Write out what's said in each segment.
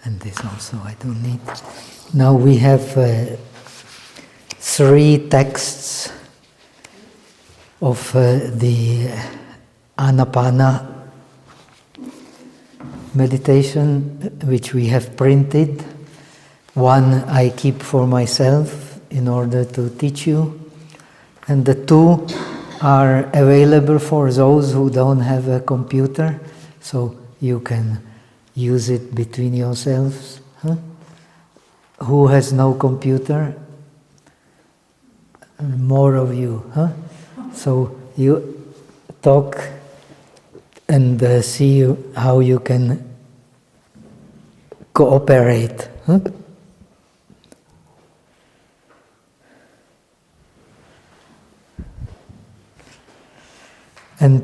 And this also I don't need. Now we have 3 texts of the Anapana meditation, which we have printed. One I keep for myself in order to teach you, and the 2 are available for those who don't have a computer, so you can use it between yourselves. Huh? Who has no computer? More of you. Huh? So you talk and see how you can cooperate. Huh? And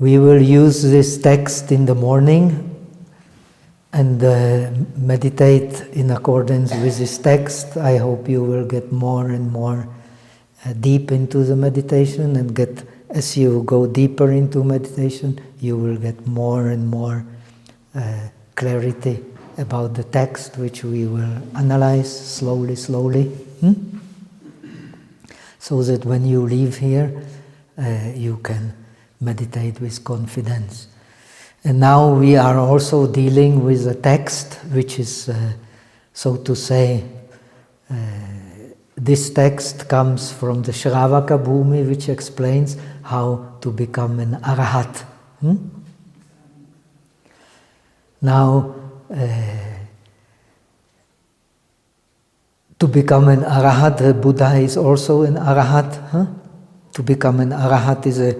we will use this text in the morning and meditate in accordance with this text. I hope you will get more and more deep into the meditation, and as you go deeper into meditation, you will get more and more clarity about the text, which we will analyze slowly, so that when you leave here, you can meditate with confidence. And now we are also dealing with a text which is, so to say, this text comes from the Shravaka Bhumi, which explains how to become an Arahat. Now, to become an Arahat, the Buddha is also an Arahat. To become an Arahat is a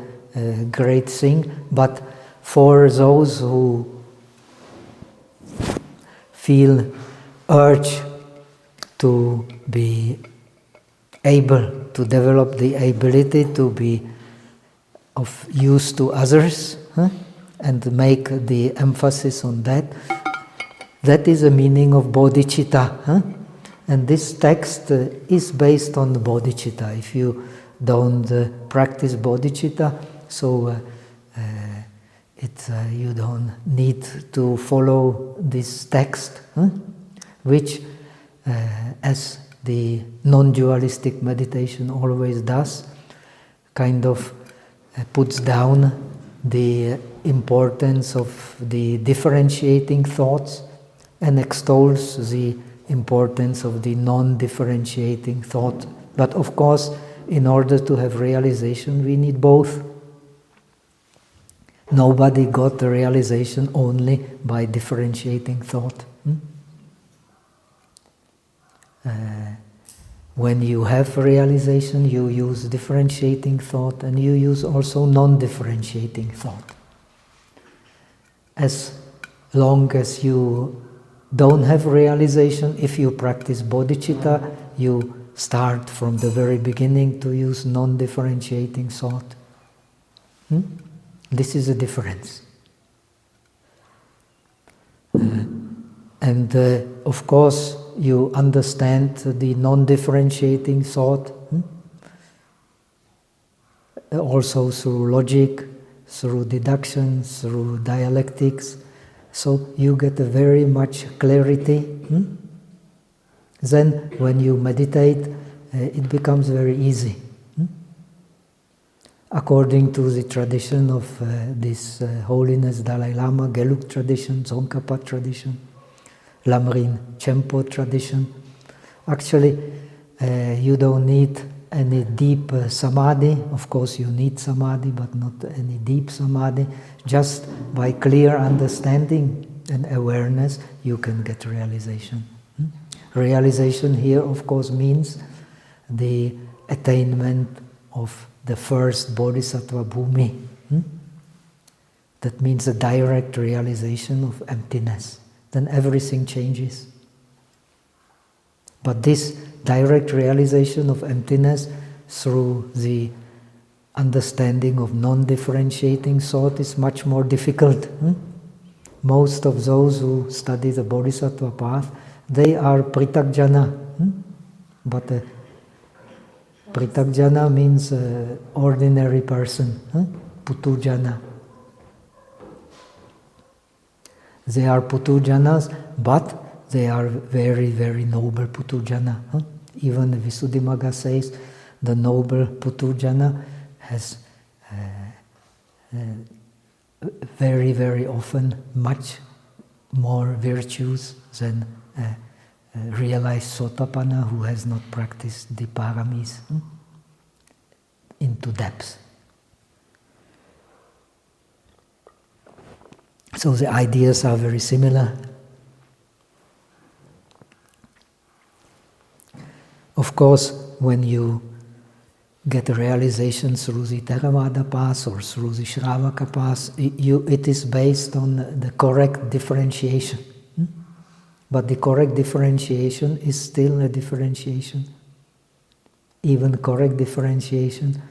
great thing, but for those who feel urge to be able to develop the ability to be of use to others, and make the emphasis on that, that is the meaning of bodhicitta. And this text is based on the bodhicitta. If you don't practice bodhicitta, so you don't need to follow this text, which, as the non-dualistic meditation always does, kind of puts down the importance of the differentiating thoughts and extols the importance of the non-differentiating thought. But of course, in order to have realization, we need both. Nobody got the realization only by differentiating thought. When you have realization, you use differentiating thought, and you use also non-differentiating thought. As long as you don't have realization, if you practice bodhicitta, you start from the very beginning to use non-differentiating thought. This is a difference. And of course, you understand the non-differentiating thought, also through logic, through deduction, through dialectics. So you get a very much clarity. Then when you meditate, it becomes very easy. According to the tradition of this Holiness Dalai Lama, Gelug tradition, Tsongkhapa tradition, Lamrim Chenpo tradition, actually you don't need any deep samadhi. Of course you need samadhi, but not any deep samadhi. Just by clear understanding and awareness, you can get realization. Realization here, of course, means the attainment of the first bodhisattva bhumi. That means the direct realization of emptiness. Then everything changes. But this direct realization of emptiness through the understanding of non-differentiating thought is much more difficult. Most of those who study the bodhisattva path, they are pritakjana. But pritakjana means ordinary person, putujana. They are putujanas, but they are very, very noble putujana. Even Visuddhimagga says the noble putujana has very, very often much more virtues than realized Sotapanna who has not practiced the paramis into depth. So the ideas are very similar. Of course, when you get a realization through the Theravada path or through the Shravaka path, it is based on the correct differentiation. But the correct differentiation is still a differentiation. Even correct differentiation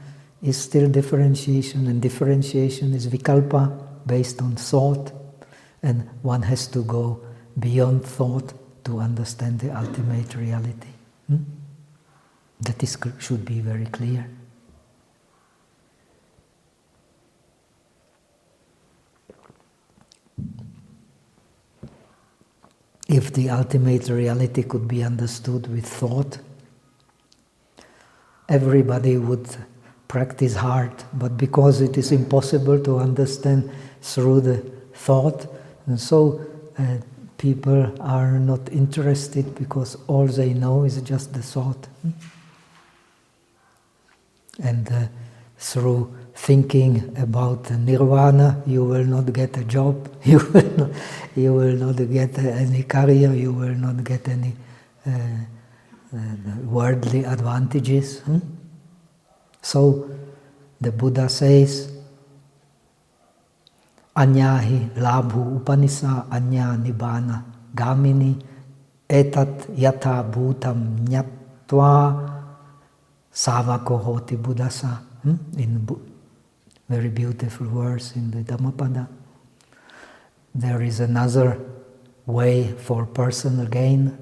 is still differentiation, and differentiation is vikalpa based on thought, and one has to go beyond thought to understand the ultimate reality. That should be very clear. If the ultimate reality could be understood with thought, everybody would practice hard, but because it is impossible to understand through the thought, and so people are not interested because all they know is just the thought. And through thinking about nirvana, you will not get a job, you will not get any career, you will not get any worldly advantages. So the Buddha says, Anyahi labhu upanisa anya nibbana gamini etat yatha bhutam nyatva savako hoti buddhasa. In very beautiful verse in the Dhammapada. There is another way for personal gain.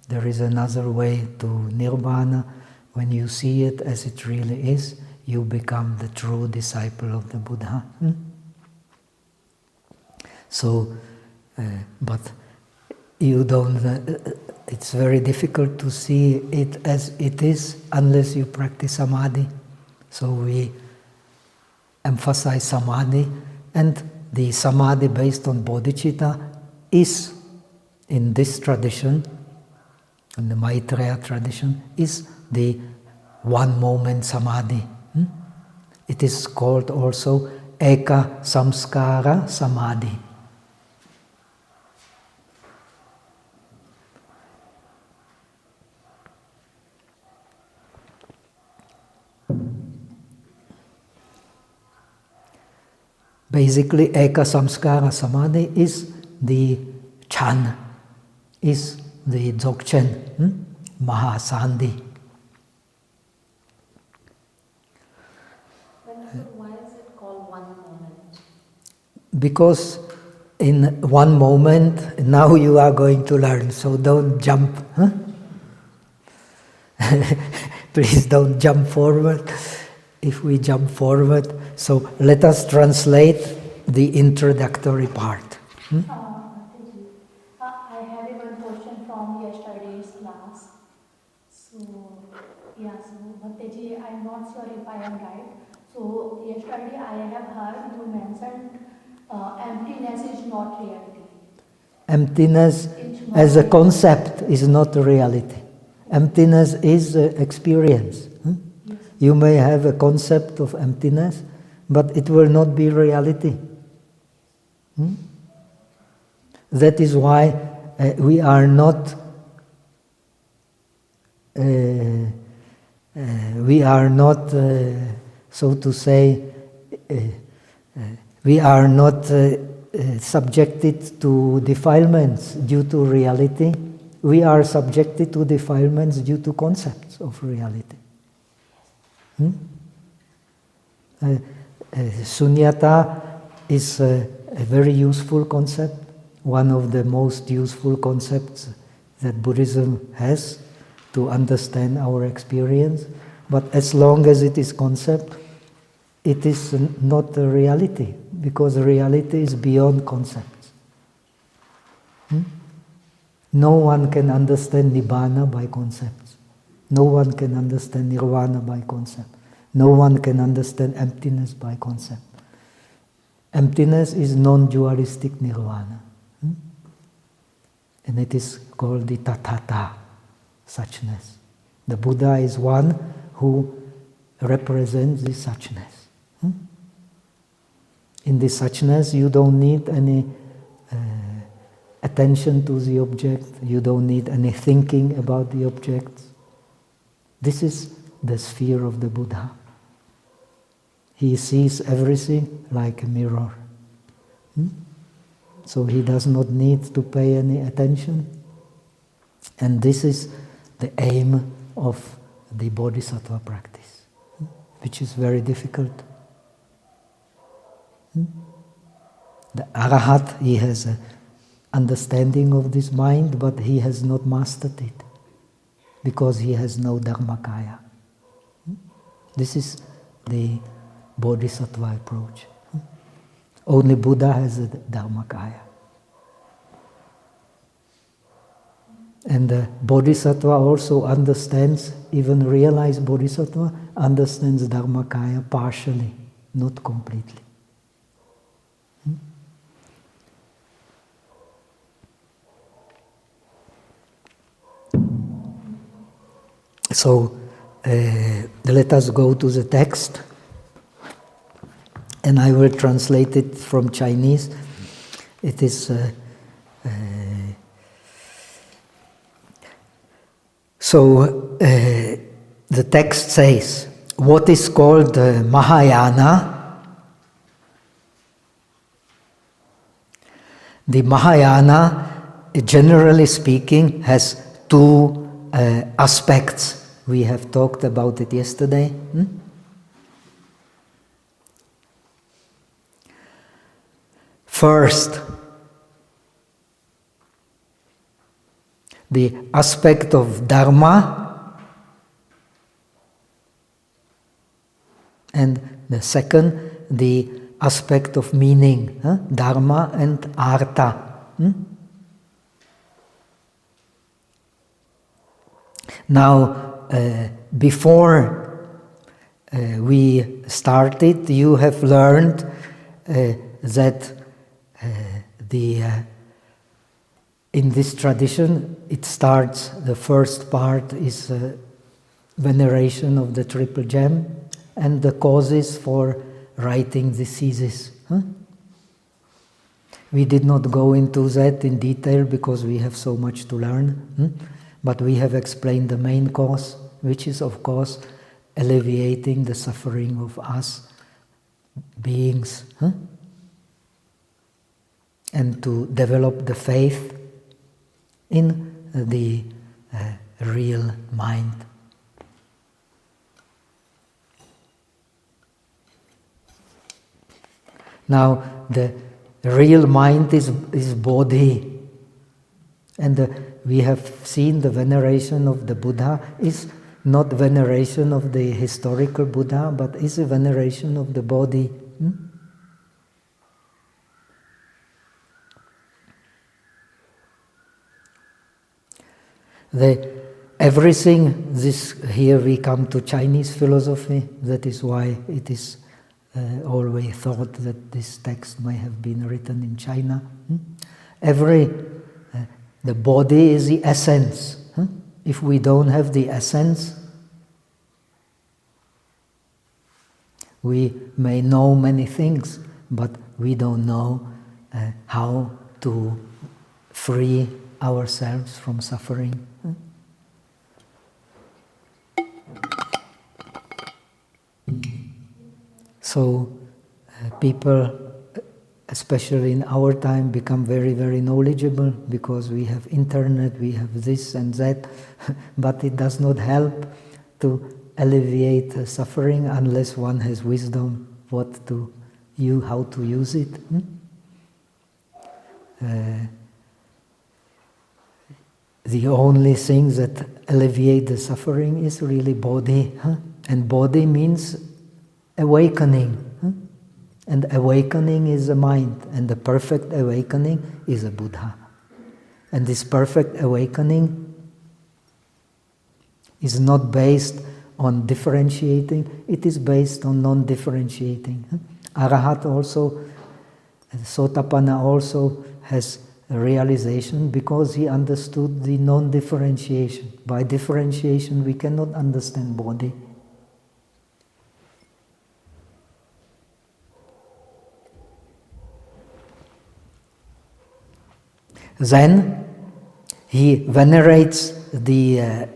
There is another way to nirvana. When you see it as it really is, you become the true disciple of the Buddha. So, but you don't, it's very difficult to see it as it is unless you practice samadhi. So we emphasize samadhi, and the samadhi based on bodhicitta is, in this tradition, in the Maitreya tradition, is the one-moment samadhi. It is called also eka samskara samadhi. Basically, eka samskara samadhi is the chan, is the dzogchen, mahasandhi. Why is it called one moment? Because in one moment, now you are going to learn, so don't jump. Please don't jump forward. If we jump forward, so let us translate the introductory part. I have one question from yesterday's class. So Bhakti, I'm not sure if I am right. So yesterday I have heard you mentioned emptiness is not reality. Emptiness as a concept is not a reality. Emptiness is experience. Yes. You may have a concept of emptiness, but it will not be reality. That is why we are not so to say, we are not subjected to defilements due to reality. We are subjected to defilements due to concepts of reality. Sunyata is a very useful concept, one of the most useful concepts that Buddhism has to understand our experience. But as long as it is concept, it is not a reality, because reality is beyond concepts. No one can understand Nibbana by concepts. No one can understand Nirvana by concept. No one can understand emptiness by concept. Emptiness is non-dualistic Nirvana. And it is called the Tathata, suchness. The Buddha is one who represents the suchness. In the suchness, you don't need any attention to the object, you don't need any thinking about the objects. This is the sphere of the Buddha. He sees everything like a mirror. So he does not need to pay any attention. And this is the aim of the Bodhisattva practice, which is very difficult. The Arahat, he has an understanding of this mind, but he has not mastered it, because he has no Dharmakaya. This is the Bodhisattva approach. Only Buddha has a Dharmakaya. And the Bodhisattva also understands, even realized Bodhisattva understands Dharmakaya partially, not completely. So let us go to the text, and I will translate it from Chinese. It is the text says, what is called Mahayana? The Mahayana, generally speaking, has two aspects. We have talked about it yesterday. First, the aspect of Dharma, and the second, the aspect of meaning, Dharma and Artha. Now, before we started, you have learned that in this tradition, it starts, the first part is veneration of the Triple Gem and the causes for writing the thesis. We did not go into that in detail because we have so much to learn, but we have explained the main cause, which is, of course, alleviating the suffering of us beings, and to develop the faith in the real mind. Now, the real mind is body, and we have seen the veneration of the Buddha is not veneration of the historical Buddha, but is a veneration of the body. Everything, here we come to Chinese philosophy, that is why it is always thought that this text may have been written in China. The body is the essence. If we don't have the essence, we may know many things, but we don't know how to free ourselves from suffering. So people, especially in our time, become very, very knowledgeable because we have internet, we have this and that, but it does not help to alleviate suffering unless one has wisdom how to use it. The only thing that alleviates the suffering is really body, and body means awakening. And awakening is the mind, and the perfect awakening is a Buddha. And this perfect awakening is not based on differentiating, it is based on non-differentiating. Arahat also, Sotapanna also has a realization because he understood the non-differentiation. By differentiation we cannot understand body. Then he venerates the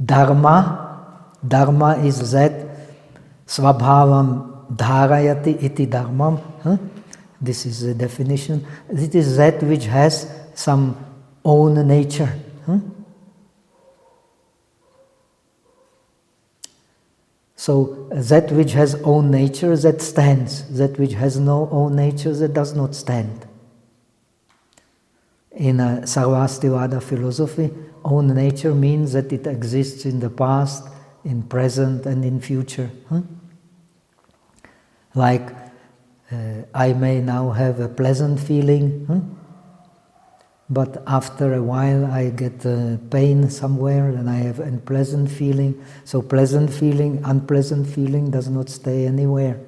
Dharma. Dharma is that Svabhavam dharayati iti dharmam. This is the definition. It is that which has some own nature. So that which has own nature, that stands. That which has no own nature, that does not stand. In a Sarvastivada philosophy, own nature means that it exists in the past, in present and in future. Like I may now have a pleasant feeling, but after a while I get pain somewhere and I have an unpleasant feeling. So pleasant feeling, unpleasant feeling does not stay anywhere.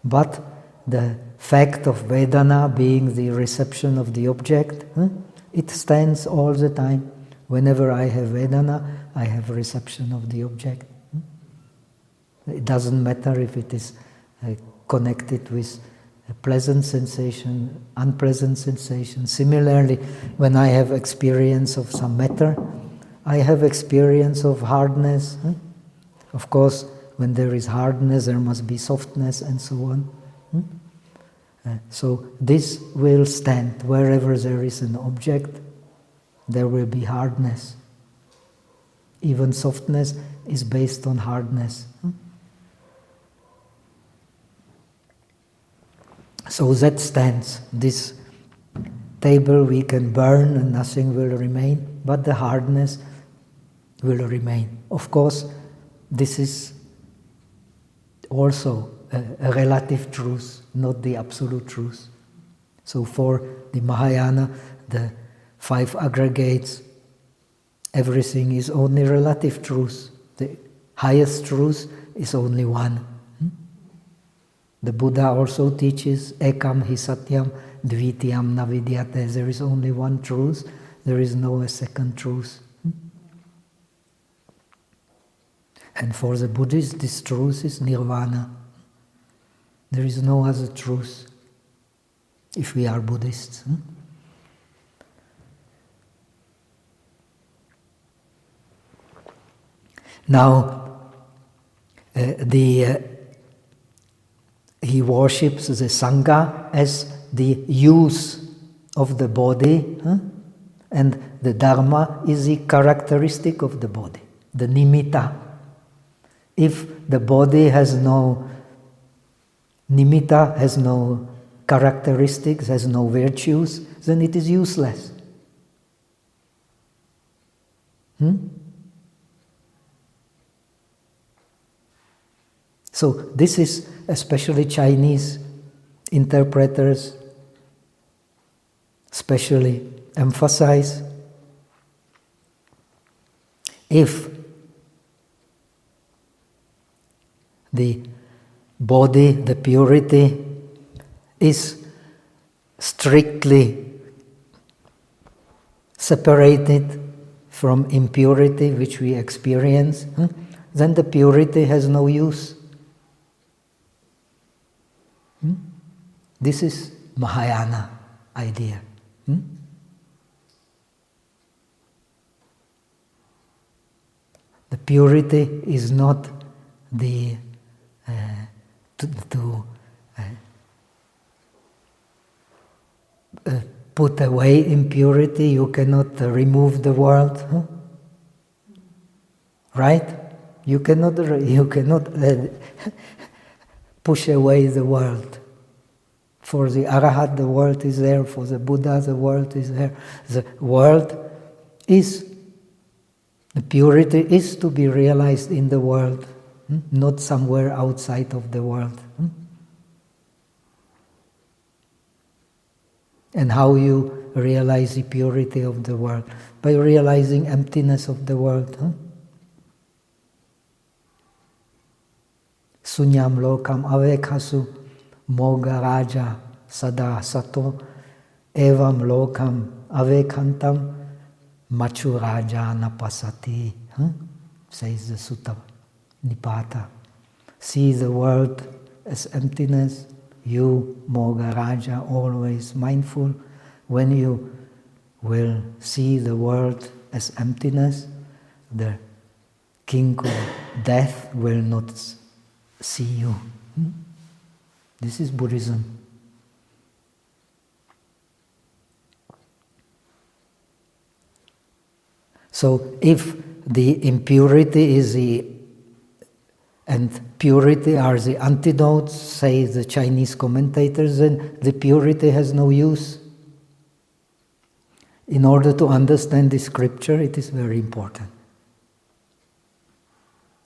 But the fact of Vedana being the reception of the object, it stands all the time. Whenever I have Vedana, I have reception of the object. It doesn't matter if it is connected with a pleasant sensation, unpleasant sensation. Similarly, when I have experience of some matter, I have experience of hardness. Of course, when there is hardness, there must be softness and so on. So this will stand. Wherever there is an object, there will be hardness. Even softness is based on hardness. So that stands. This table we can burn and nothing will remain, but the hardness will remain. Of course, this is also a relative truth, not the absolute truth. So for the Mahayana, the five aggregates, everything is only relative truth. The highest truth is only one. The Buddha also teaches ekam hi satyam dvitiyam na vidyate. There is only one truth, there is no second truth. And for the Buddhists, this truth is nirvana. There is no other truth if we are Buddhists. Now, he worships the Sangha as the use of the body, and the Dharma is the characteristic of the body, the nimitta. If the body has no nimitta, has no characteristics, has no virtues, then it is useless. So this is especially Chinese interpreters especially emphasize. If the body, the purity, is strictly separated from impurity which we experience, then the purity has no use. This is Mahayana idea. The purity is not the put away impurity. You cannot remove the world, right? You cannot push away the world. For the Arahat, the world is there. For the Buddha, the world is there. The world is, the purity is to be realized in the world, not somewhere outside of the world. And how you realize the purity of the world? By realizing emptiness of the world. Sunyam lokam avekasu moga raja sada sato evam lokam avekantam machu raja napasati. Says the Sutta Nipata. See the world as emptiness. You, Moga Raja, always mindful. When you will see the world as emptiness, the king of death will not see you. This is Buddhism. So if the impurity is and purity are the antidotes, say the Chinese commentators, then the purity has no use. In order to understand the scripture, it is very important.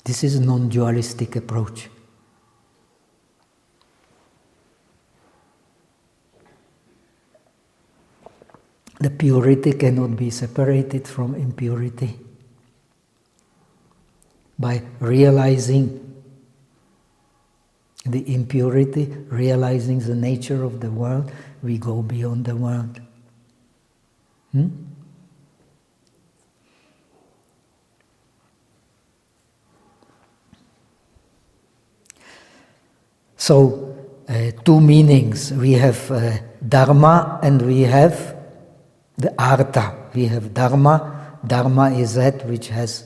This is a non-dualistic approach. The purity cannot be separated from impurity. By realizing the impurity, realizing the nature of the world, we go beyond the world. So, two meanings. We have Dharma and we have the Artha. We have Dharma. Dharma is that which has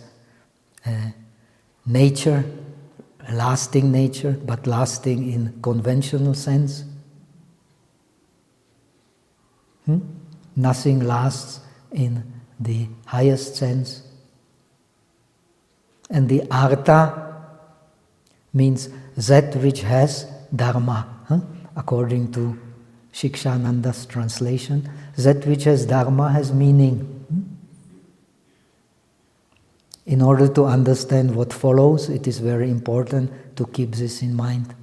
nature, lasting nature, but lasting in conventional sense. Nothing lasts in the highest sense. And the Artha means that which has Dharma. According to Shikshananda's translation, that which has Dharma has meaning. In order to understand what follows, it is very important to keep this in mind.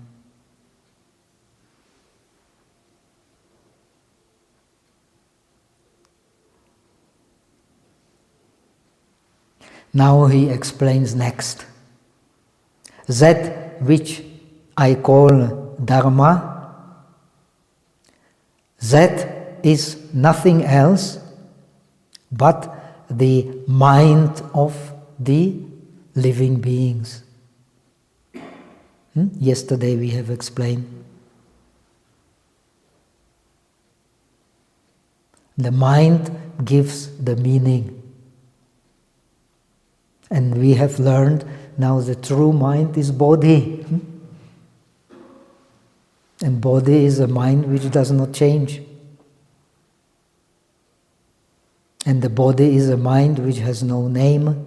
Now he explains next. That which I call Dharma, that is nothing else but the mind of the living beings. Yesterday we have explained. The mind gives the meaning. And we have learned now the true mind is body. And body is a mind which does not change. And the body is a mind which has no name.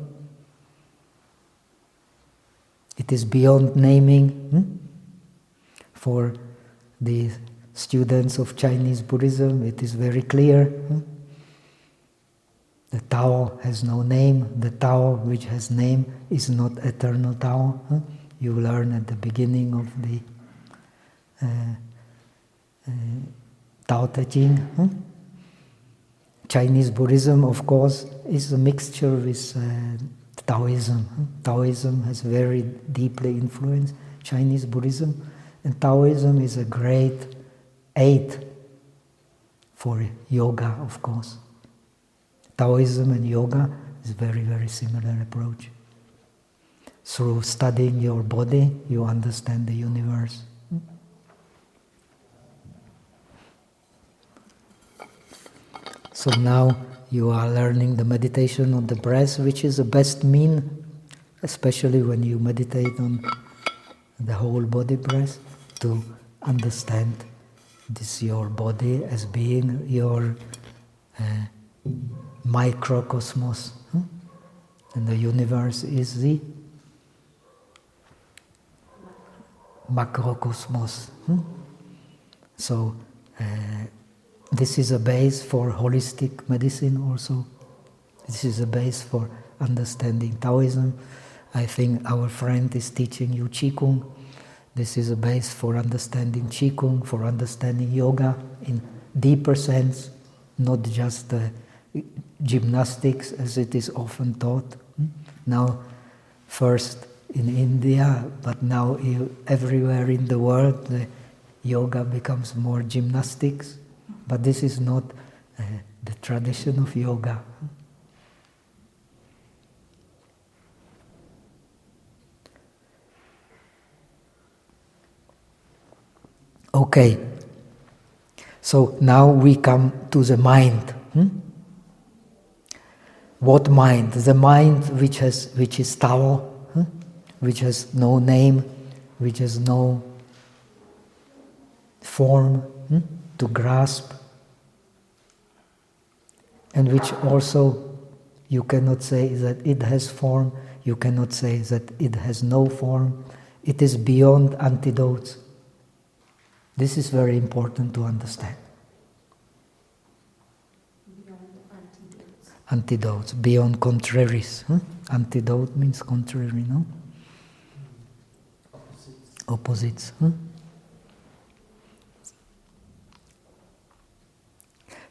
It is beyond naming. For the students of Chinese Buddhism, it is very clear. The Tao has no name. The Tao which has name is not eternal Tao. You learn at the beginning of the Tao Te Ching. Chinese Buddhism, of course, is a mixture with Taoism. Taoism has very deeply influenced Chinese Buddhism, and Taoism is a great aid for yoga, of course. Taoism and yoga is a very, very similar approach. Through studying your body, you understand the universe. So now you are learning the meditation on the breath, which is the best mean, especially when you meditate on the whole body breath, to understand this your body as being your microcosmos. And the universe is the macrocosmos. So this is a base for holistic medicine also. This is a base for understanding Taoism. I think our friend is teaching you Qigong. This is a base for understanding Qigong, for understanding yoga in deeper sense. not just gymnastics as it is often taught. Now, first in India, but now everywhere in the world, the yoga becomes more gymnastics. But this is not the tradition of yoga. Okay, so now we come to the mind. What mind? The mind which is Tao, which has no name, which has no form to grasp, and which also you cannot say that it has form, you cannot say that it has no form. It is beyond antidotes. This is very important to understand. Beyond antidotes. Antidotes, beyond contraries. Antidote means contrary, no? Opposites.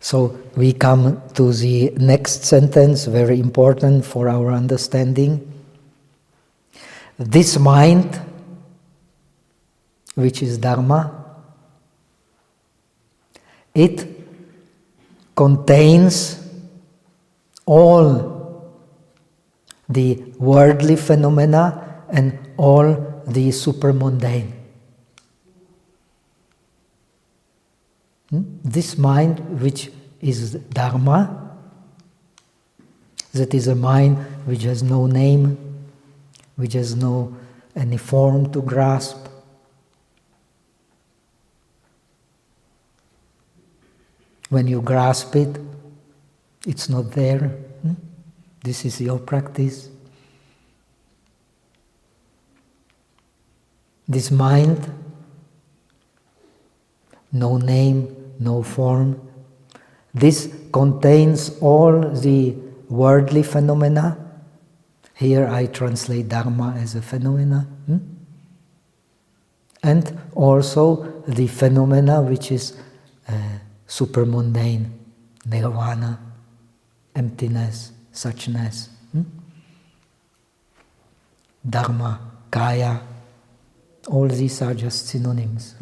So we come to the next sentence, very important for our understanding. This mind, which is Dharma, it contains all the worldly phenomena and all the supermundane. This mind, which is Dharma, that is a mind which has no name, which has no any form to grasp. When you grasp it, it's not there. This is your practice. This mind, no name, no form, this contains all the worldly phenomena. Here I translate Dharma as a phenomena. And also the phenomena which is supermundane, nirvana, emptiness, suchness. Dharma, kaya, all these are just synonyms.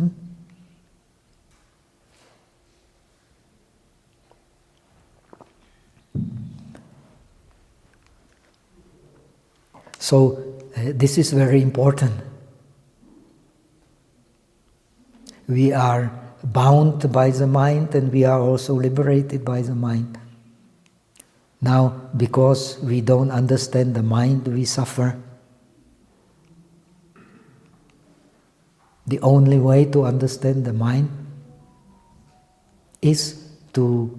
So this is very important. We are bound by the mind and we are also liberated by the mind. Now, because we don't understand the mind, we suffer. The only way to understand the mind is to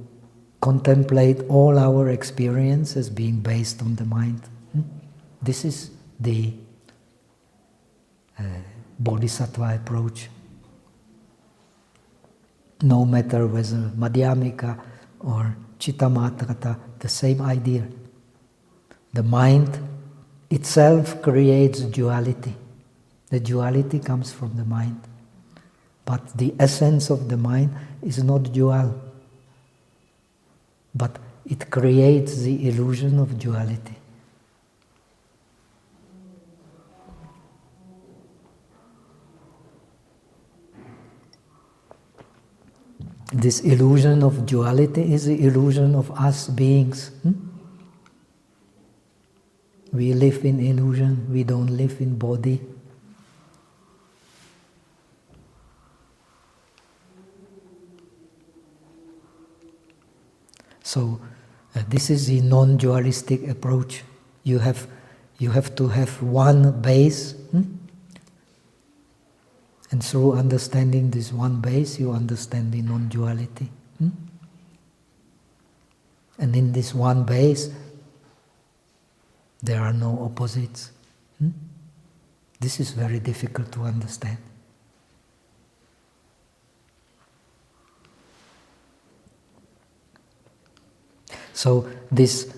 contemplate all our experience as being based on the mind. This is the Bodhisattva approach. No matter whether Madhyamika or Chittamatrata, the same idea. The mind itself creates duality. The duality comes from the mind. But the essence of the mind is not dual. But it creates the illusion of duality. This illusion of duality is the illusion of us beings. We live in illusion, we don't live in body. So this is the non-dualistic approach. You have to have one base. And through understanding this one base, you understand the non-duality. And in this one base, there are no opposites. This is very difficult to understand. So this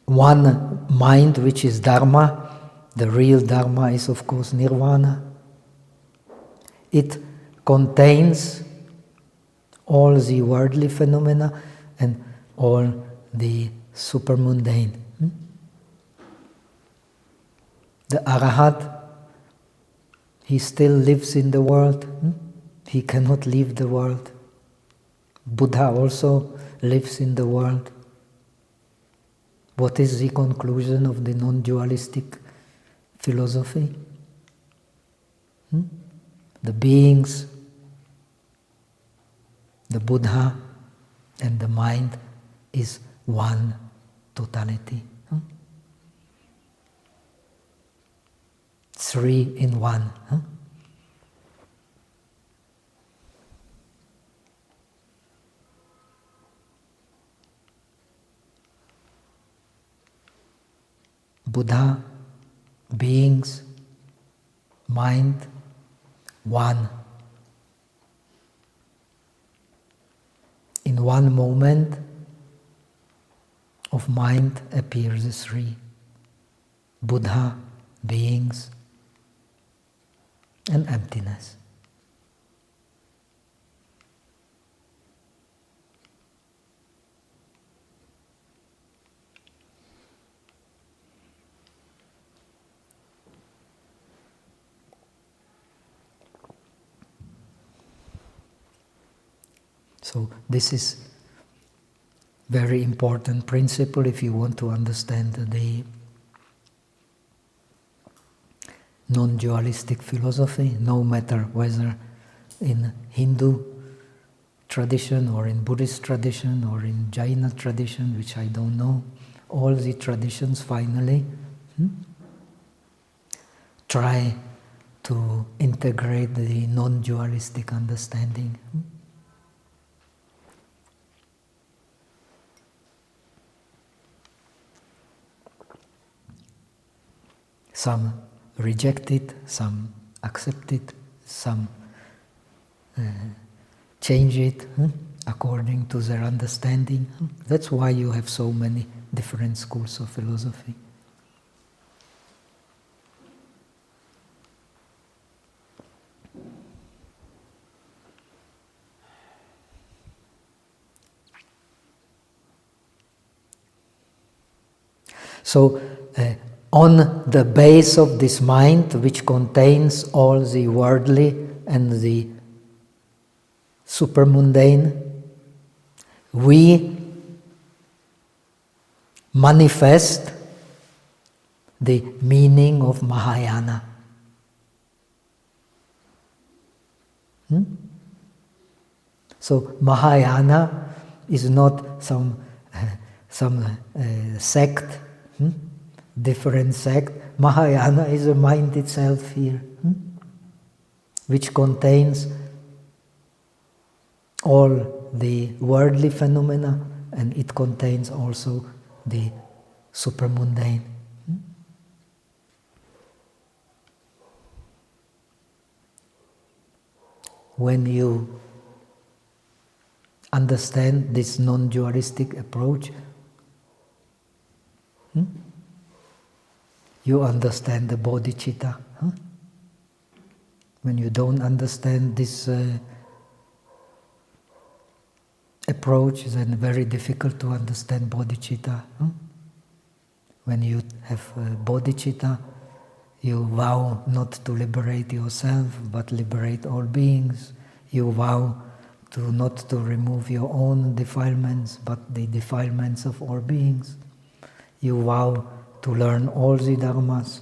one mind, which is Dharma, the real Dharma is of course Nirvana. It contains all the worldly phenomena and all the supermundane. The Arahat, he still lives in the world. He cannot leave the world. Buddha also lives in the world. What is the conclusion of the non-dualistic philosophy? The beings, the Buddha, and the mind is one totality. Three in one. Buddha, beings, mind, one. In one moment of mind appears the three. Buddha, beings, and emptiness. So this is very important principle if you want to understand the non-dualistic philosophy, no matter whether in Hindu tradition or in Buddhist tradition or in Jaina tradition, which I don't know. All the traditions finally try to integrate the non-dualistic understanding. Some reject it, some accept it, some change it according to their understanding. That's why you have so many different schools of philosophy. So, on the base of this mind, which contains all the worldly and the supermundane, we manifest the meaning of Mahayana. So Mahayana is not some sect, different sect. Mahayana is the mind itself here, which contains all the worldly phenomena, and it contains also the supermundane. When you understand this non-dualistic approach, you understand the bodhicitta. When you don't understand this approach, then very difficult to understand bodhicitta. When you have bodhicitta, you vow not to liberate yourself, but liberate all beings. You vow to not to remove your own defilements, but the defilements of all beings. You vow to learn all the dharmas.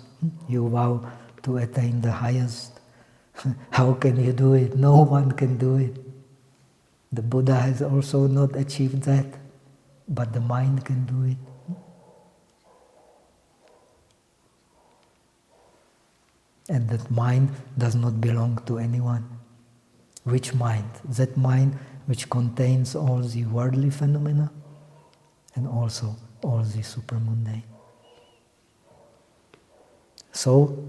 You vow to attain the highest. How can you do it? No one can do it. The Buddha has also not achieved that, but the mind can do it. And that mind does not belong to anyone. Which mind? That mind which contains all the worldly phenomena and also all the supermundane. So,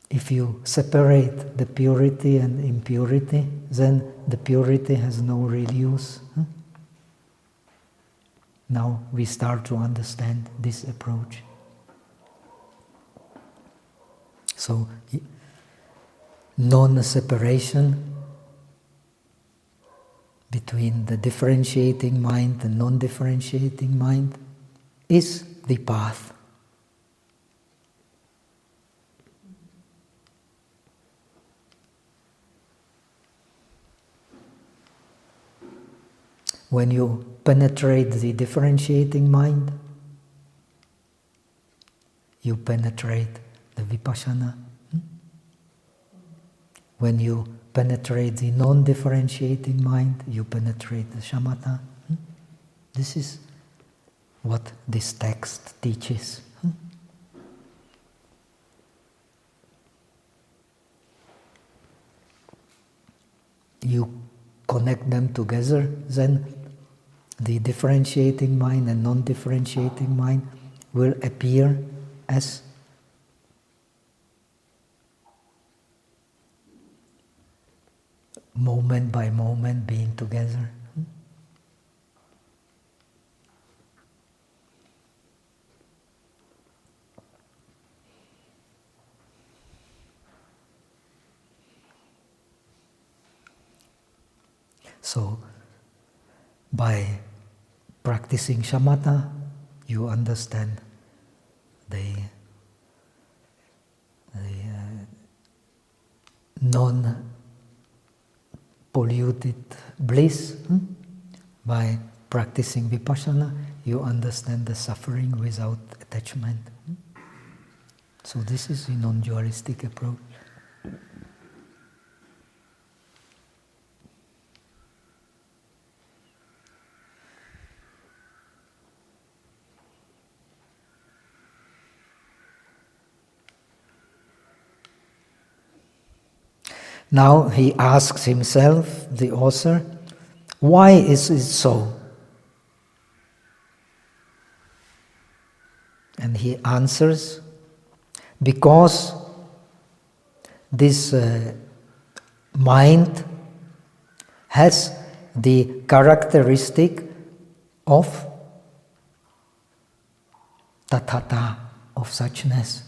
if you separate the purity and impurity, then the purity has no real use. Now we start to understand this approach. So, non-separation between the differentiating mind and non-differentiating mind is the path. When you penetrate the differentiating mind, you penetrate the vipassana. When you penetrate the non-differentiating mind, you penetrate the shamatha. This is what this text teaches. You connect them together, then the differentiating mind and non-differentiating mind will appear as moment by moment being together. So, by practicing shamatha, you understand the non-polluted bliss. By practicing vipassana, you understand the suffering without attachment. So this is the non-dualistic approach. Now he asks himself, the author, why is it so? And he answers, because this mind has the characteristic of tathata, of suchness.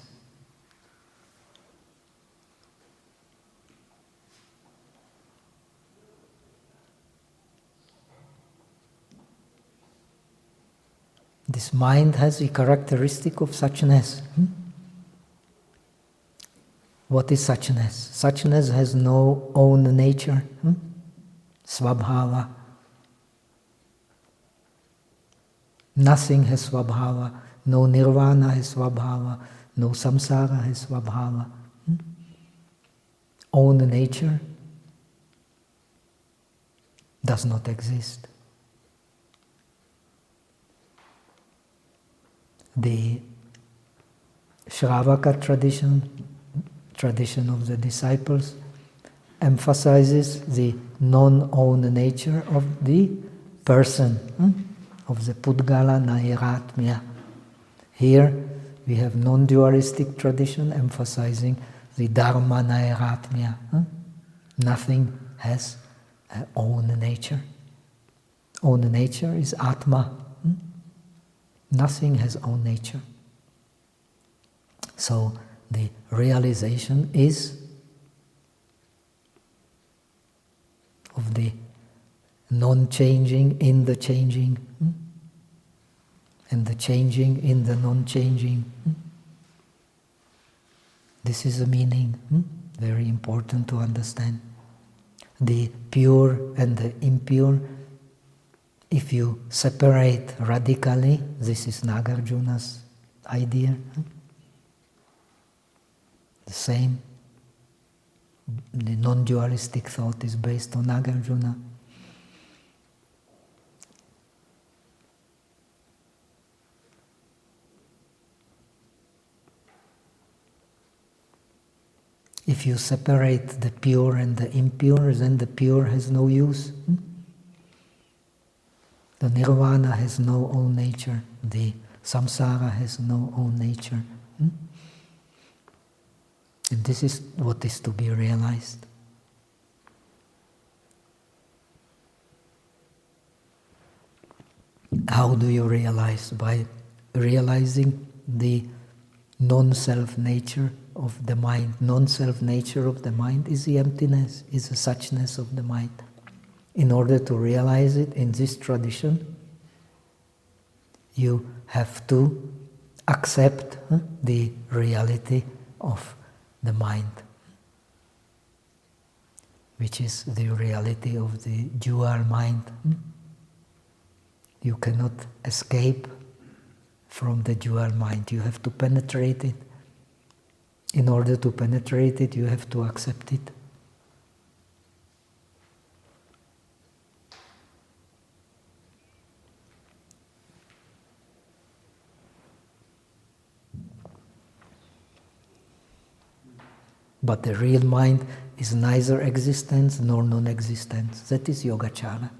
This mind has a characteristic of suchness. What is suchness? Suchness has no own nature. Svabhava. Nothing has svabhava. No nirvana has svabhava. No samsara has svabhava. Own nature does not exist. The Shravaka tradition of the disciples, emphasizes the non-own nature of the person, of the Pudgala Nairatmya. Here we have non-dualistic tradition emphasizing the Dharma Nairatmya. Nothing has own nature. Own nature is Atma. Nothing has own nature. So the realization is of the non-changing in the changing, and the changing in the non-changing. This is the meaning, very important to understand. The pure and the impure, if you separate radically, this is Nagarjuna's idea. The same. The non-dualistic thought is based on Nagarjuna. If you separate the pure and the impure, then the pure has no use. The nirvana has no own nature. The samsara has no own nature. And this is what is to be realized. How do you realize? By realizing the non-self nature of the mind. Non-self nature of the mind is the emptiness, is the suchness of the mind. In order to realize it in this tradition, you have to accept the reality of the mind, which is the reality of the dual mind. You cannot escape from the dual mind. You have to penetrate it. In order to penetrate it, you have to accept it. But the real mind is neither existence nor non-existence. That is Yogacara.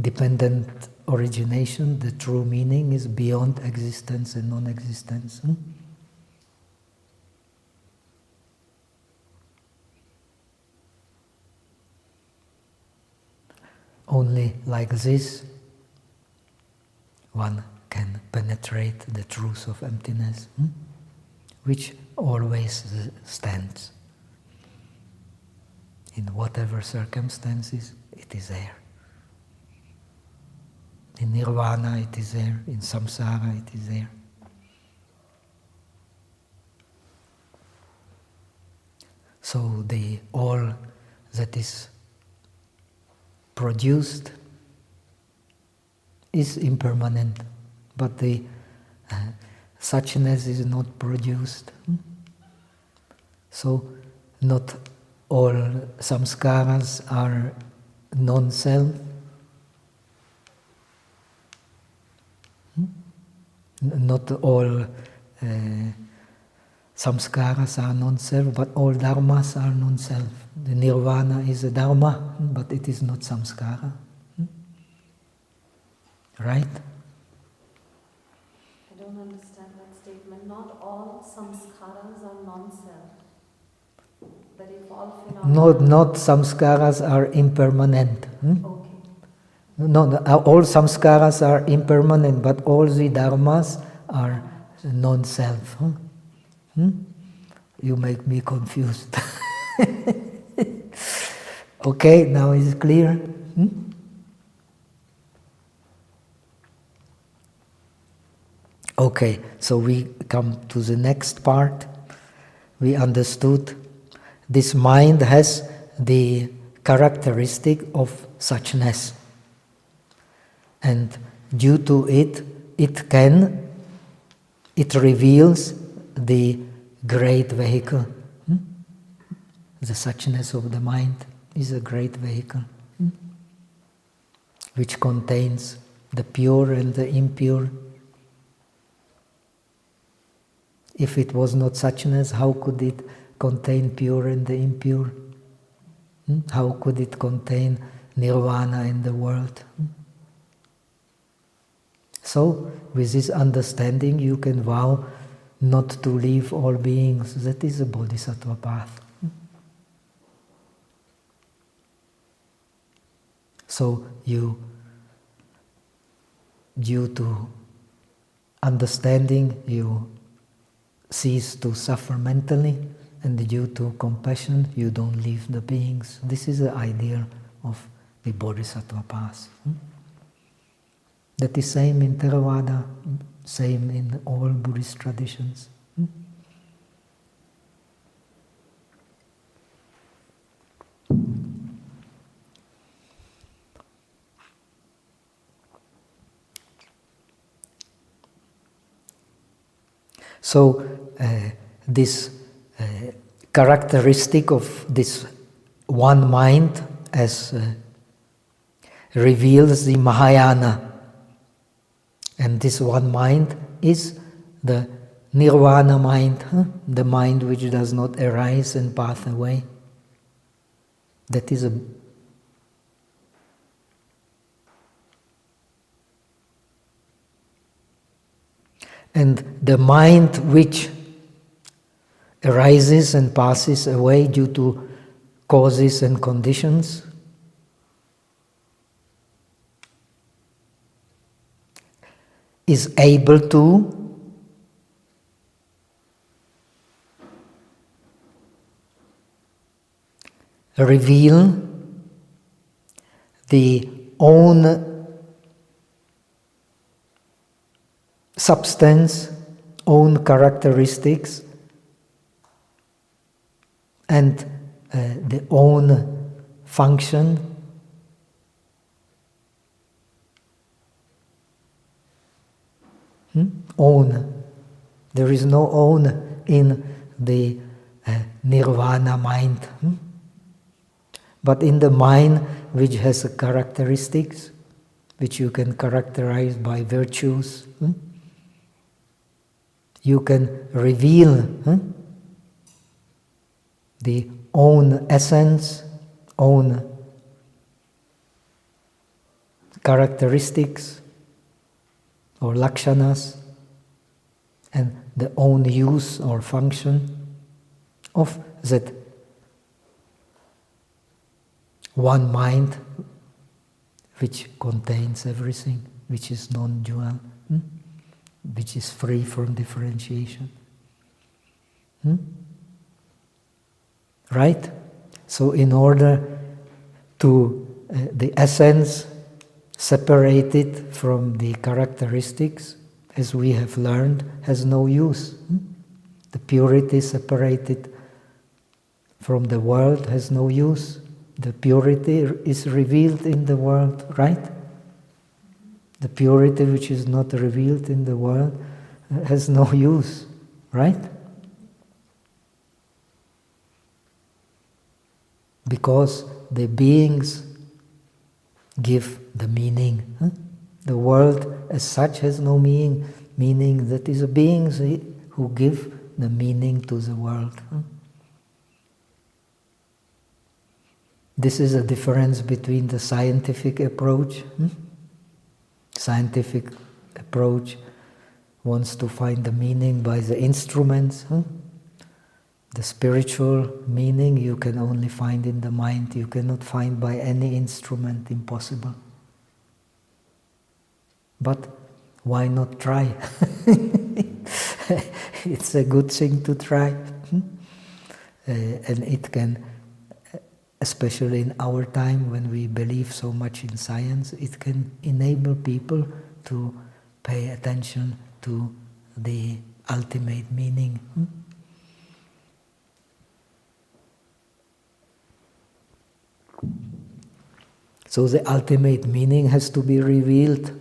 Dependent origination, the true meaning, is beyond existence and non-existence. Only like this one can penetrate the truth of emptiness, which always stands. In whatever circumstances, it is there. In nirvana it is there, in samsara it is there. So the all that is produced is impermanent, but the suchness is not produced. So not all samskaras are non-self. Not all samskaras are non-self, but all dharmas are non-self. The nirvana is a dharma, but it is not samskara. Right? I don't understand that statement. Not all samskaras are non-self. That if all phenomena... Not samskaras are impermanent. Okay. No, all samskaras are impermanent, but all the dharmas are non-self. You make me confused. Okay, now is it clear? Okay, so we come to the next part. We understood this mind has the characteristic of suchness. And due to it, it reveals the great vehicle. The suchness of the mind is a great vehicle, which contains the pure and the impure. If it was not suchness, how could it contain pure and the impure? How could it contain nirvana in the world? So, with this understanding, you can vow not to leave all beings. That is a bodhisattva path. So, due to understanding, you cease to suffer mentally, and due to compassion, you don't leave the beings. This is the ideal of the bodhisattva path. That is same in Theravada, same in all Buddhist traditions. So this characteristic of this one mind as reveals the Mahayana. And this one mind is the nirvana mind, the mind which does not arise and pass away. That is and the mind which arises and passes away due to causes and conditions is able to reveal the own substance, own characteristics, and the own function. Own. There is no own in the nirvana mind. But in the mind which has characteristics, which you can characterize by virtues, you can reveal the own essence, own characteristics or lakshanas, and the own use or function of that one mind which contains everything, which is non-dual, which is free from differentiation. Right? So in order to the essence separated from the characteristics, as we have learned, has no use. The purity separated from the world has no use. The purity is revealed in the world, right? The purity which is not revealed in the world has no use, right? Because the beings give the meaning. The world as such has no meaning that is beings who give the meaning to the world. This is a difference between the scientific approach. Scientific approach wants to find the meaning by the instruments. The spiritual meaning you can only find in the mind. You cannot find by any instrument, impossible. But why not try? It's a good thing to try. And it can, especially in our time when we believe so much in science, it can enable people to pay attention to the ultimate meaning. So the ultimate meaning has to be revealed.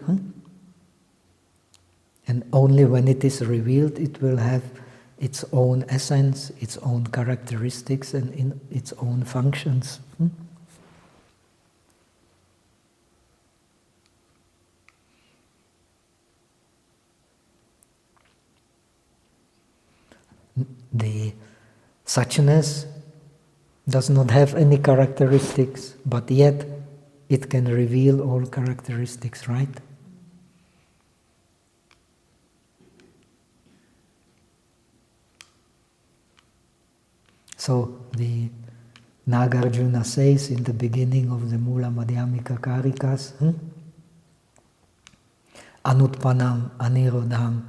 And only when it is revealed, it will have its own essence, its own characteristics, and in its own functions. The suchness does not have any characteristics, but yet it can reveal all characteristics, right? So the Nagarjuna says in the beginning of the Mula Madhyamika Karikas, Anutpanam, Anirodham,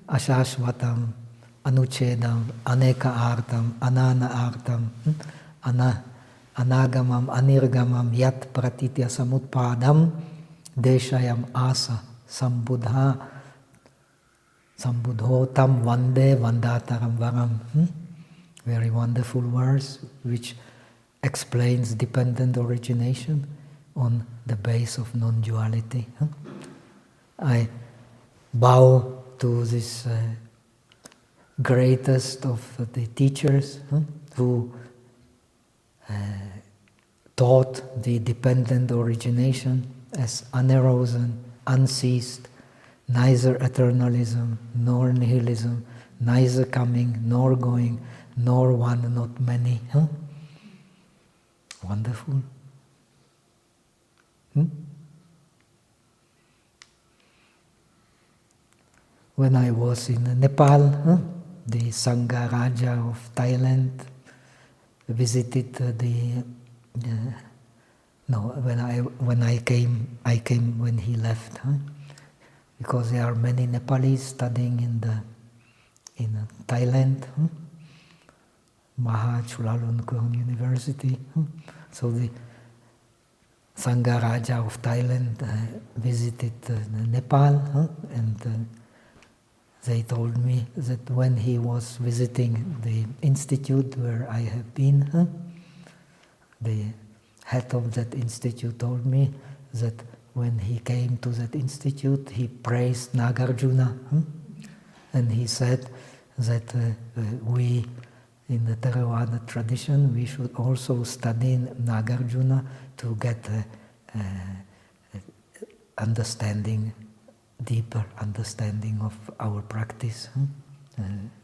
Ashashvatam, Anuchedam, Aneka Artam, Anana Artam, Anagamam, Anirgamam, Yat Pratitya Samutpadam, Deshayam Asa, Sambuddho Tam Vande Vandataram Varam. Very wonderful verse which explains dependent origination on the base of non-duality. I bow to this greatest of the teachers who taught the dependent origination as unerosion, unceased, neither eternalism nor nihilism, neither coming nor going, nor one, not many. Wonderful. When I was in Nepal, the Sangha Raja of Thailand visited when I came when he left, because there are many Nepalese studying in Thailand. Maha Chulalongkorn University. So the Sangha Raja of Thailand visited Nepal, and they told me that when he was visiting the institute where I have been, the head of that institute told me that when he came to that institute, he praised Nagarjuna, and he said that we, in the Theravada tradition, we should also study Nagarjuna to get understanding, deeper understanding of our practice.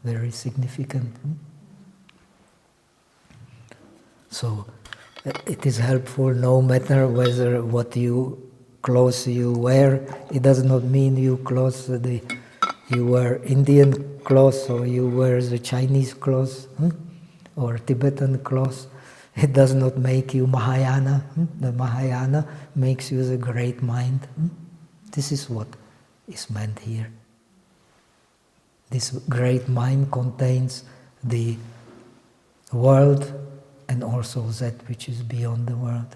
Very significant. So it is helpful no matter whether what clothes you wear. It does not mean you wear Indian clothes or you wear the Chinese clothes or Tibetan clothes. It does not make you Mahayana. The Mahayana makes you the great mind. This is what is meant here. This great mind contains the world and also that which is beyond the world.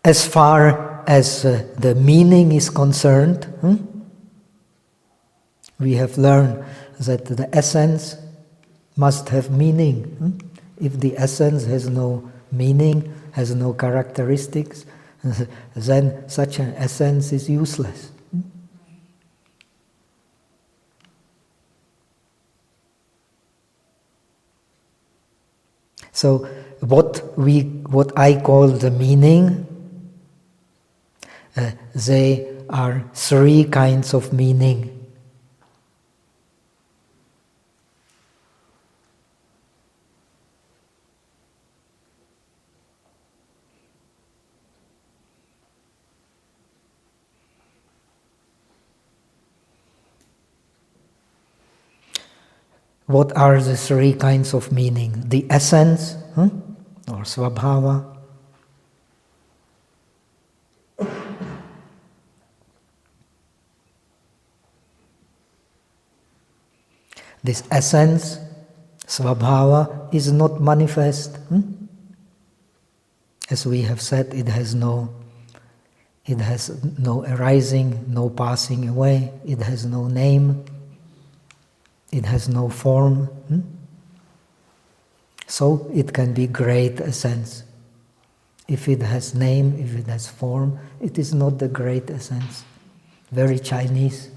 As far as the meaning is concerned, we have learned that the essence must have meaning. If the essence has no meaning, has no characteristics, then such an essence is useless. So what I call the meaning, they are three kinds of meaning. What are the three kinds of meaning? The essence, or svabhava. This essence, svabhava, is not manifest. As we have said, it has no arising, no passing away, it has no name, it has no form. So it can be great essence. If it has name, if it has form, it is not the great essence. Very Chinese.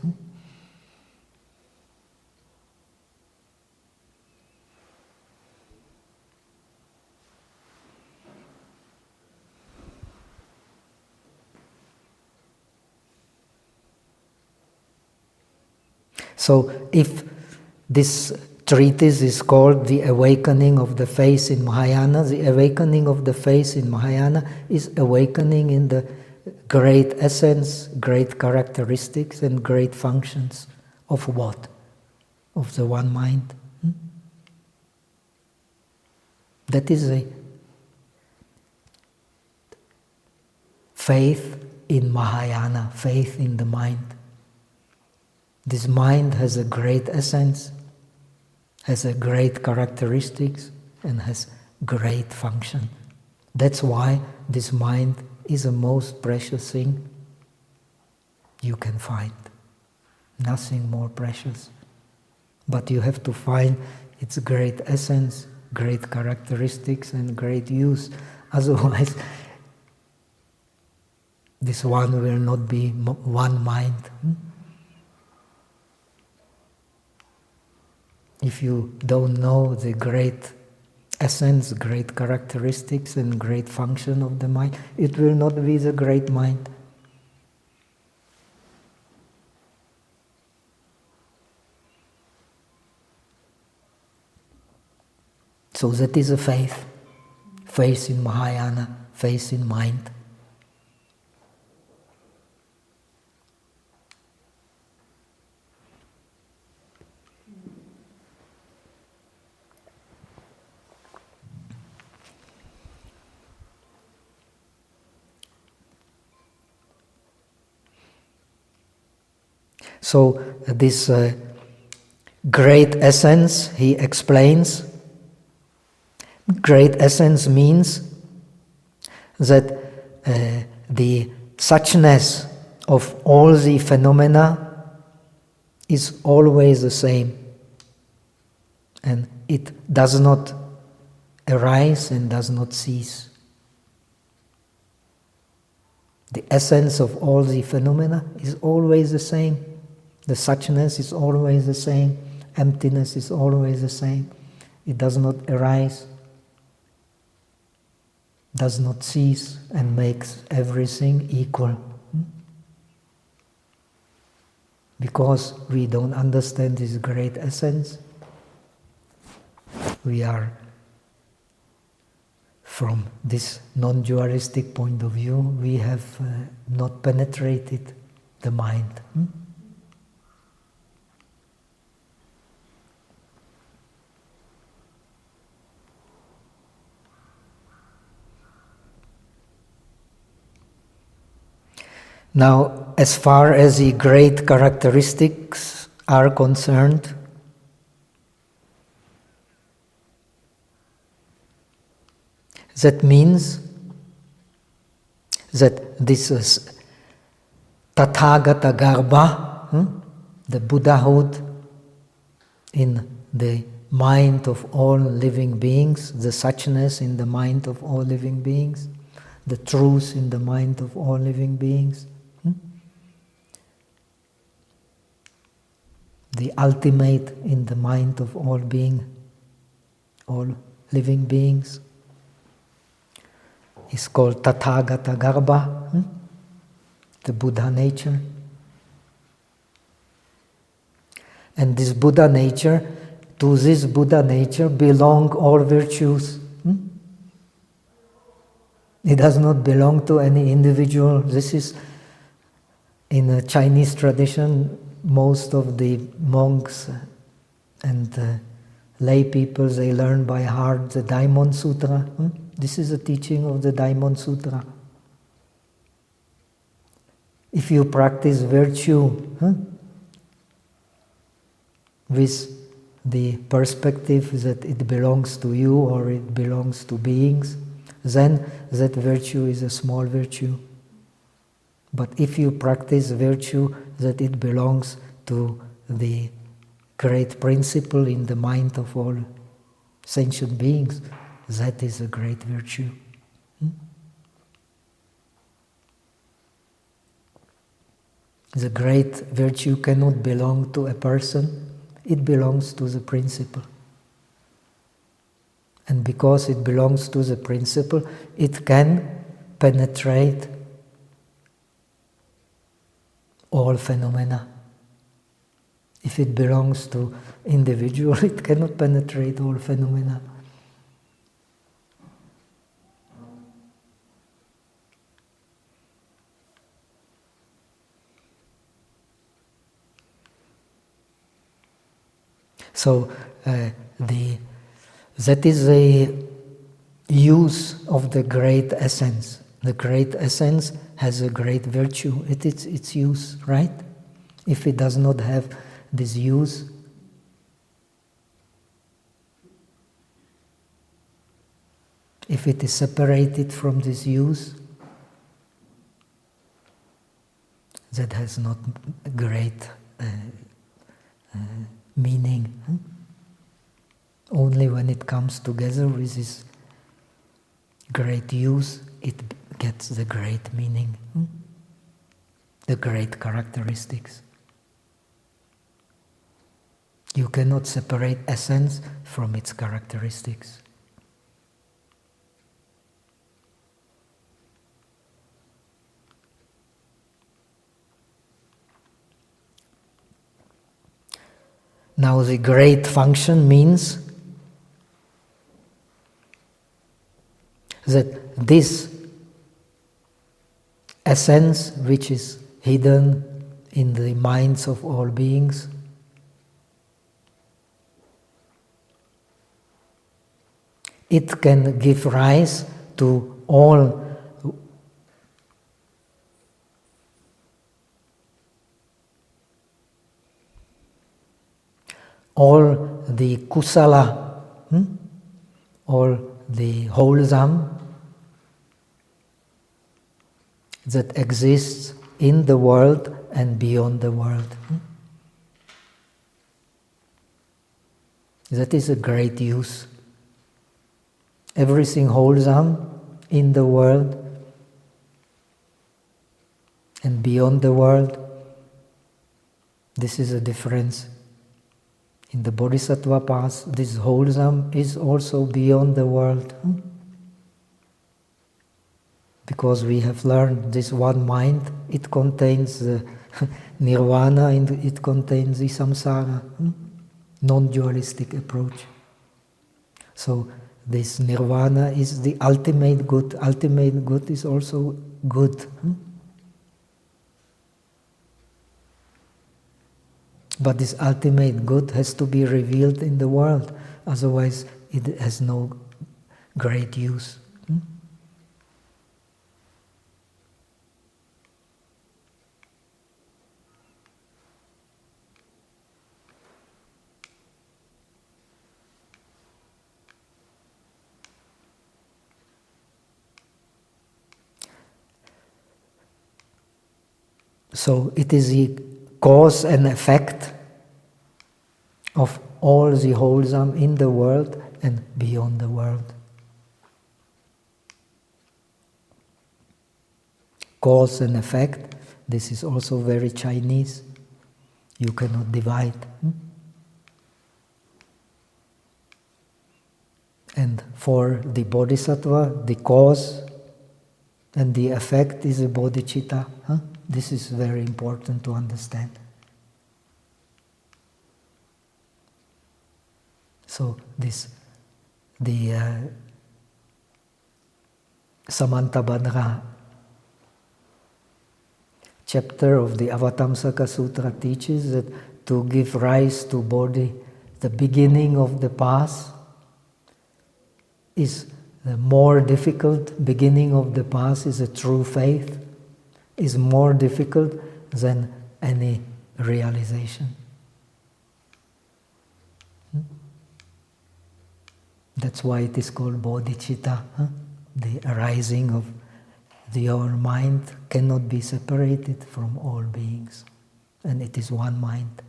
So if this treatise is called The Awakening of the Face in Mahayana, the awakening of the face in Mahayana is awakening in the great essence, great characteristics and great functions of what? Of the one mind. That is a faith in Mahayana, faith in the mind. This mind has a great essence, has a great characteristics, and has great function. That's why this mind is the most precious thing you can find. Nothing more precious. But you have to find its great essence, great characteristics, and great use. Otherwise, this one will not be one mind. If you don't know the great essence, great characteristics and great function of the mind, it will not be the great mind. So that is a faith. Faith in Mahayana, faith in mind. So this great essence, he explains, great essence means that the suchness of all the phenomena is always the same, and it does not arise and does not cease. The essence of all the phenomena is always the same. The suchness is always the same. Emptiness is always the same. It does not arise, does not cease, and makes everything equal. Because we don't understand this great essence, we are, from this non-dualistic point of view, we have not penetrated the mind. Now, as far as the great characteristics are concerned, that means that this is Tathagata Garbha, the Buddhahood in the mind of all living beings, the suchness in the mind of all living beings, the truth in the mind of all living beings, the ultimate in the mind of all living beings, is called Tathagata Garbha, the Buddha nature. And this Buddha nature, to this Buddha nature belong all virtues. It does not belong to any individual. This is, in a Chinese tradition, most of the monks and lay people, they learn by heart the Daimon Sutra. This is a teaching of the Daimon Sutra. If you practice virtue with the perspective that it belongs to you or it belongs to beings, then that virtue is a small virtue. But if you practice virtue that it belongs to the great principle in the mind of all sentient beings, that is a great virtue. The great virtue cannot belong to a person, it belongs to the principle. And because it belongs to the principle, it can penetrate all phenomena. If it belongs to individual, it cannot penetrate all phenomena. So that is the use of the great essence. The great essence has a great virtue. It is its use, right? If it does not have this use, if it is separated from this use, that has not great meaning. Only when it comes together with this great use, it gets the great meaning, the great characteristics. You cannot separate essence from its characteristics. Now the great function means that this essence, which is hidden in the minds of all beings, it can give rise to all all the kusala, all the wholesome that exists in the world and beyond the world. That is a great use. Everything wholesome in the world and beyond the world, this is a difference. In the Bodhisattva path, this wholesome is also beyond the world. Because we have learned this one mind, it contains the nirvana and it contains the samsara, non-dualistic approach. So this nirvana is the ultimate good. Ultimate good is also good. But this ultimate good has to be revealed in the world, otherwise it has no great use. So it is the cause and effect of all the wholesome in the world and beyond the world. Cause and effect, this is also very Chinese. You cannot divide. And for the Bodhisattva, the cause and the effect is a bodhicitta. This is very important to understand. So the Samantabhadra chapter of the Avatamsaka Sutra teaches that to give rise to Bodhi, the beginning of the path, is the more difficult. Beginning of the path is a true faith, is more difficult than any realization. That's why it is called bodhicitta. The arising of your mind cannot be separated from all beings, and it is one mind.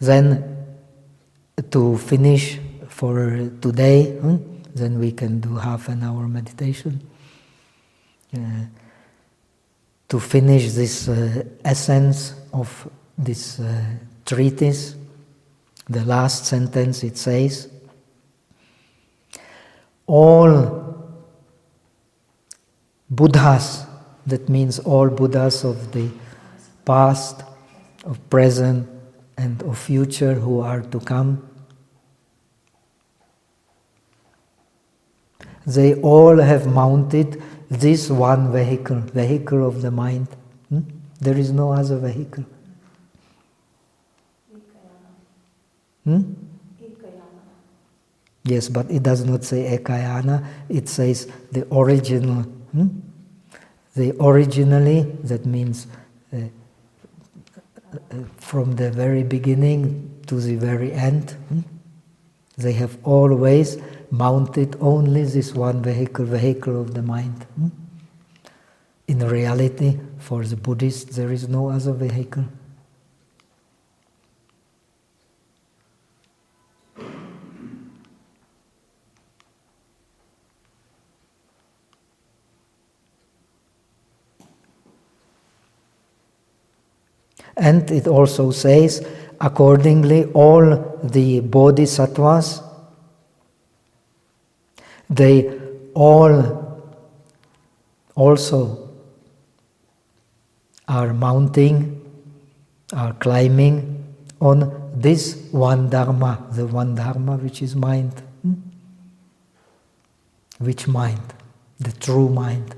Then, to finish for today, then we can do half an hour meditation. To finish this essence of this treatise, the last sentence it says, all Buddhas, that means all Buddhas of the past, of present, and of future who are to come, they all have mounted this one vehicle of the mind. There is no other vehicle. Yes, but it does not say ekayana, it says the original. The originally, that means from the very beginning to the very end, they have always mounted only this one vehicle of the mind. In reality, for the Buddhists, there is no other vehicle. And it also says, accordingly, all the bodhisattvas, they all also are mounting, are climbing on this one dharma, the one dharma which is mind. Which mind? The true mind.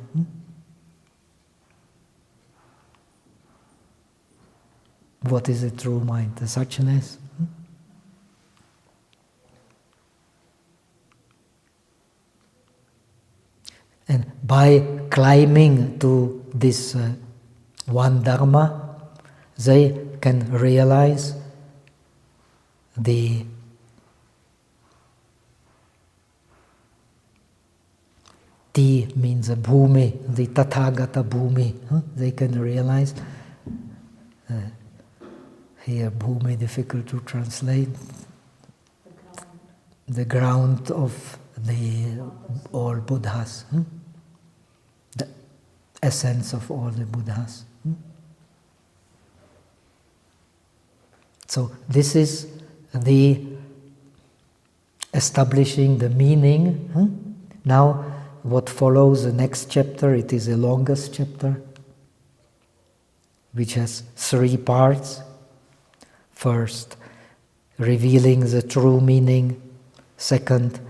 What is the true mind? The suchness. And by climbing to this one Dharma, they can realize the T means a bhumi, the Tathagata bhumi. They can realize, here bhumi difficult to translate, the ground of all Buddhas, the essence of all the Buddhas. So this is the establishing the meaning. Now what follows the next chapter, it is the longest chapter, which has 3 parts. First, revealing the true meaning. Second,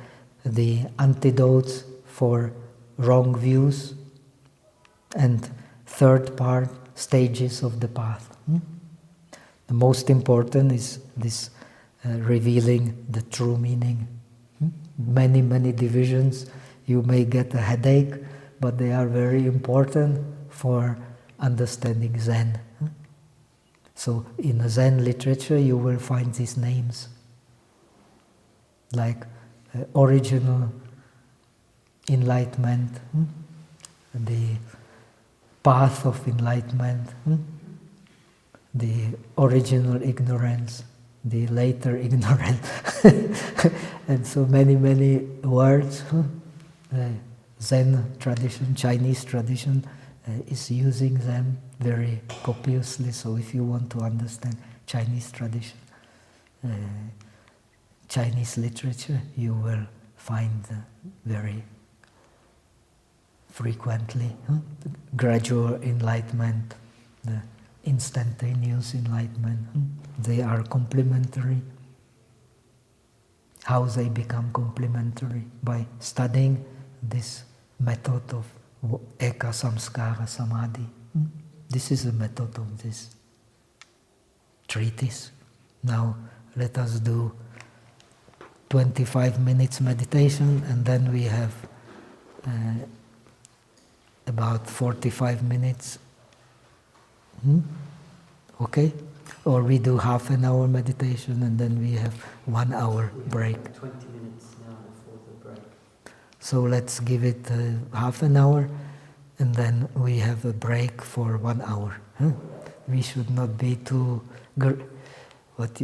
the antidotes for wrong views. And third part, stages of the path. The most important is this revealing the true meaning. Many, many divisions. You may get a headache, but they are very important for understanding Zen. So in the Zen literature you will find these names, like original enlightenment, the path of enlightenment, the original ignorance, the later ignorance, and so many, many words. Zen tradition, Chinese tradition is using them very copiously. So if you want to understand Chinese tradition, Chinese literature, you will find very frequently the gradual enlightenment, the instantaneous enlightenment. They are complementary. How they become complementary? By studying this method of Eka Samskara Samadhi. This is the method of this treatise. Now let us do 25 minutes meditation, and then we have about 45 minutes. Okay? Or we do half an hour meditation and then we have 1 hour break. 20 minutes now before the break. So let's give it half an hour and then we have a break for 1 hour. We should not be too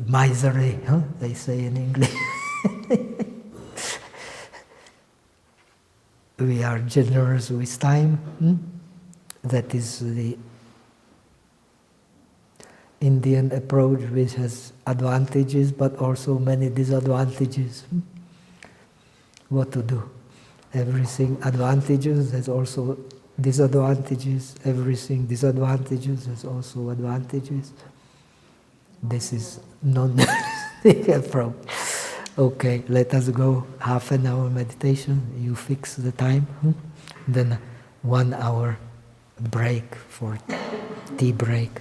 miserly, they say in English. We are generous with time. That is the Indian approach, which has advantages but also many disadvantages. What to do? Everything advantages, there's also disadvantages. Everything disadvantages, there's also advantages. This is not the approach. Okay, let us go half an hour meditation. You fix the time. Then 1 hour break for tea break.